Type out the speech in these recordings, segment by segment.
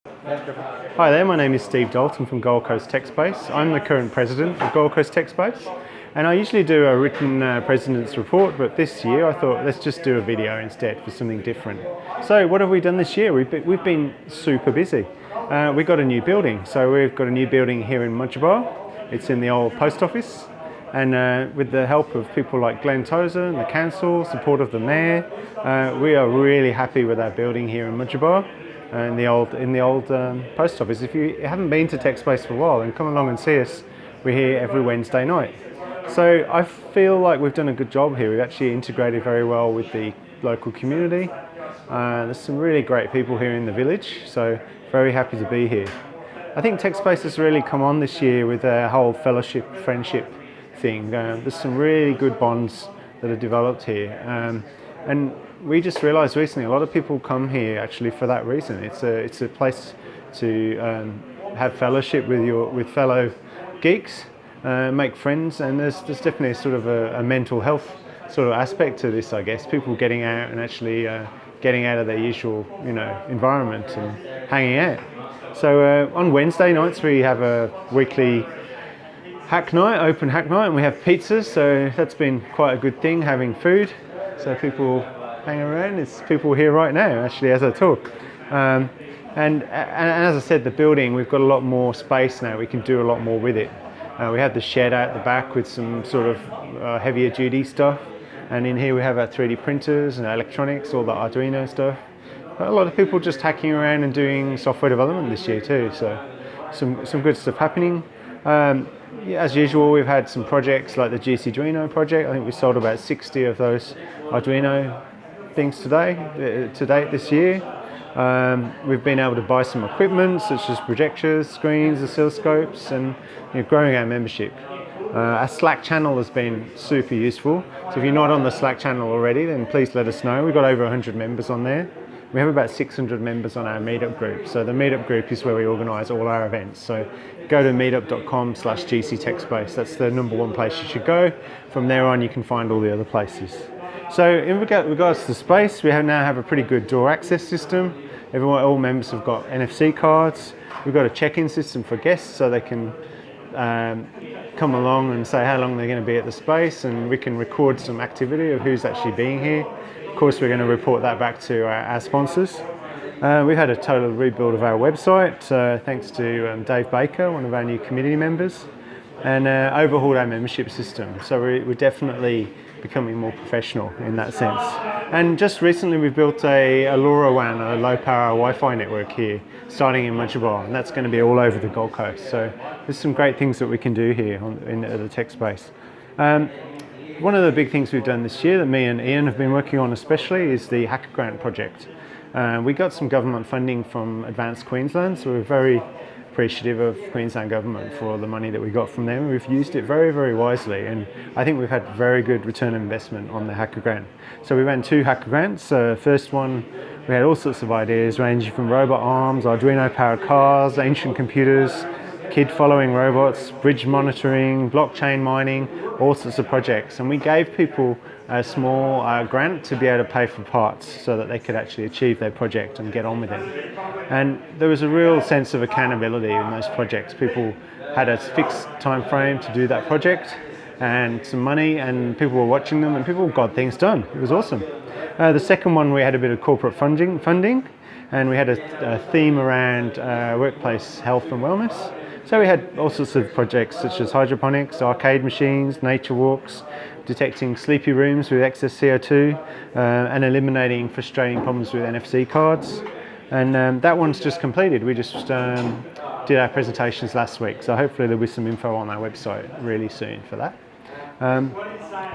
Hi there, my name is Steve Dalton from Gold Coast Techspace. I'm the current president of Gold Coast Techspace, and I usually do a written president's report, but this year I thought let's just do a video instead for something different. So what have we done this year? We've been super busy. We got a new building, so we've got a new building here in Mudgeerbar. It's in the old post office, and with the help of people like Glenn Tozer and the council, support of the mayor, we are really happy with our building here in Mudgeerbar. In the old post office. If you haven't been to Techspace for a while, then come along and see us. We're here every Wednesday night. So I feel like we've done a good job here. We've actually integrated very well with the local community. There's some really great people here in the village, so very happy to be here. I think Techspace has really come on this year with a whole fellowship, friendship thing. There's some really good bonds that are developed here. And we just realised recently a lot of people come here actually for that reason. It's a place to have fellowship with fellow geeks, make friends, and there's definitely sort of a mental health sort of aspect to this, I guess. People getting out and actually getting out of their usual environment and hanging out. So on Wednesday nights we have a weekly hack night, open hack night, and we have pizzas. So that's been quite a good thing, having food. So people hang around. It's people here right now, actually, as I talk. And as I said, the building, we've got a lot more space now. We can do a lot more with it. We have the shed out the back with some sort of heavier duty stuff. And in here we have our 3D printers and electronics, all the Arduino stuff. But a lot of people just hacking around and doing software development this year too. So some good stuff happening. As usual, we've had some projects like the GC project. I think we sold about 60 of those Arduino things to date this year. We've been able to buy some equipment such as projectors, screens, oscilloscopes, and growing our membership. Our Slack channel has been super useful. So if you're not on the Slack channel already, then please let us know. We've got over 100 members on there. We have about 600 members on our meetup group. So the meetup group is where we organise all our events. So go to meetup.com/GC Techspace. That's the #1 place you should go. From there on, you can find all the other places. So in regards to space, we now have a pretty good door access system. All members have got NFC cards. We've got a check-in system for guests, so they can come along and say how long they're going to be at the space, and we can record some activity of who's actually being here. Of course, we're going to report that back to our sponsors. We've had a total rebuild of our website, thanks to Dave Baker, one of our new community members, and overhauled our membership system. So we're definitely becoming more professional in that sense. And just recently we built a LoRaWAN, a low power Wi-Fi network here, starting in Mudgeerbar, and that's going to be all over the Gold Coast. So there's some great things that we can do here at the Techspace. One of the big things we've done this year that me and Ian have been working on especially is the Hacker Grant project. We got some government funding from Advanced Queensland, so we're very appreciative of Queensland government for the money that we got from them. We've used it very, very wisely, and I think we've had very good return of investment on the Hacker Grant. So we ran 2 Hacker Grants. First one, we had all sorts of ideas ranging from robot arms, Arduino powered cars, ancient computers, kid following robots, bridge monitoring, blockchain mining, all sorts of projects. And we gave people a small grant to be able to pay for parts so that they could actually achieve their project and get on with it. And there was a real sense of accountability in those projects. People had a fixed time frame to do that project and some money, and people were watching them and people got things done. It was awesome. The second one, we had a bit of corporate funding, and we had a theme around workplace health and wellness. So we had all sorts of projects such as hydroponics, arcade machines, nature walks, detecting sleepy rooms with excess CO2, and eliminating frustrating problems with NFC cards. And that one's just completed. We just did our presentations last week, so hopefully there'll be some info on our website really soon for that.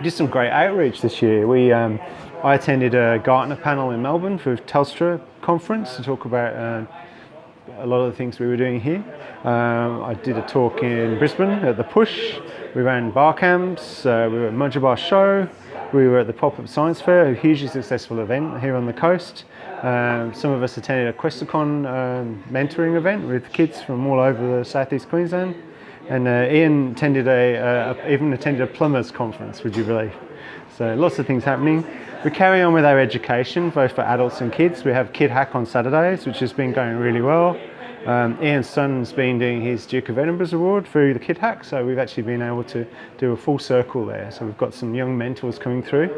Did some great outreach this year. I attended a Gartner panel in Melbourne for Telstra conference to talk about a lot of the things we were doing here. I did a talk in Brisbane at the Push. We ran bar camps. We were at Mudgeerbar Show. We were at the Pop-Up Science Fair, a hugely successful event here on the coast. Some of us attended a Questacon mentoring event with kids from all over the southeast Queensland. And Ian even attended a plumbers conference, would you believe? So lots of things happening. We carry on with our education, both for adults and kids. We have Kid Hack on Saturdays, which has been going really well. Ian's son's been doing his Duke of Edinburgh's Award through the Kid Hack, so we've actually been able to do a full circle there. So we've got some young mentors coming through,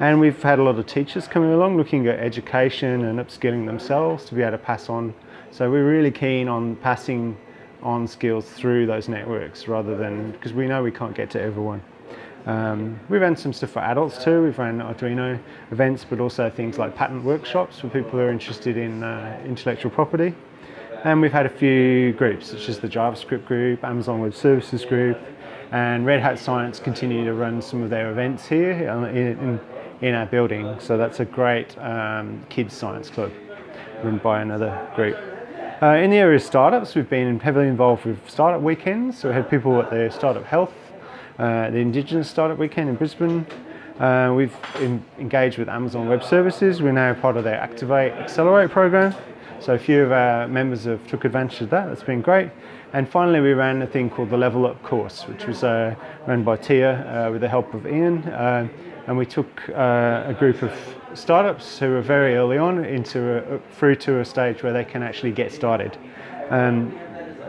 and we've had a lot of teachers coming along looking at education and upskilling themselves to be able to pass on. So we're really keen on passing on skills through those networks rather than, because we know we can't get to everyone. We ran some stuff for adults too. We've ran Arduino events, but also things like patent workshops for people who are interested in intellectual property. And we've had a few groups, such as the JavaScript group, Amazon Web Services group, and Red Hat Science continue to run some of their events here in our building. So that's a great kids science club run by another group. In the area of startups, we've been heavily involved with startup weekends. So we had people at the Startup Health, the Indigenous Startup Weekend in Brisbane. We've engaged with Amazon Web Services. We're now part of their Activate Accelerate program. So a few of our members have took advantage of that. That's been great. And finally, we ran a thing called the Level Up course, which was run by Tia with the help of Ian. And we took a group of startups who were very early on through to a stage where they can actually get started.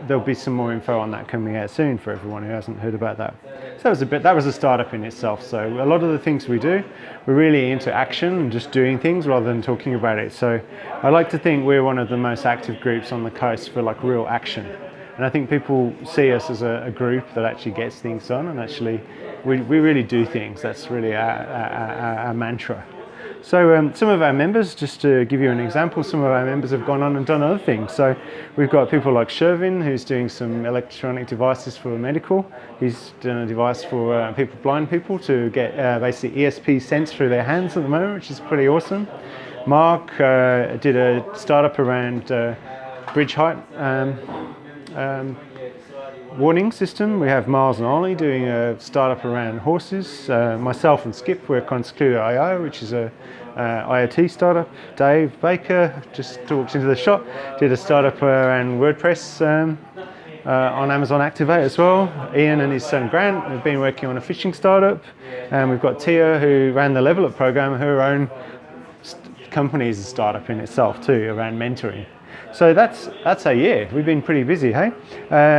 There'll be some more info on that coming out soon for everyone who hasn't heard about that. So that was a startup in itself. So a lot of the things we do, we're really into action and just doing things rather than talking about it. So I like to think we're one of the most active groups on the coast for like real action. And I think people see us as a group that actually gets things done, and actually we really do things. That's really our mantra. So some of our members, just to give you an example, some of our members have gone on and done other things. So we've got people like Shervin, who's doing some electronic devices for medical. He's done a device for blind people to get basically ESP sense through their hands at the moment, which is pretty awesome. Mark did a startup around bridge height warning system. We have Miles and Ollie doing a startup around horses. Myself and Skip work on Secluder.io, which is a IoT startup. Dave Baker just walked into the shop, did a startup around WordPress on Amazon Activate as well. Ian and his son Grant have been working on a fishing startup. And we've got Tia, who ran the Level Up program. Her own company is a startup in itself too, around mentoring. So that's our year. We've been pretty busy, hey?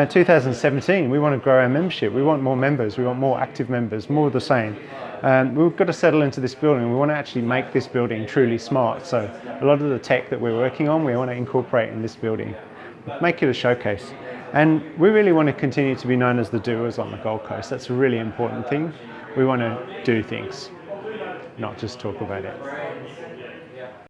2017, we want to grow our membership. We want more members. We want more active members, more of the same. We've got to settle into this building. We want to actually make this building truly smart. So a lot of the tech that we're working on, we want to incorporate in this building. Make it a showcase. And we really want to continue to be known as the doers on the Gold Coast. That's a really important thing. We want to do things, not just talk about it.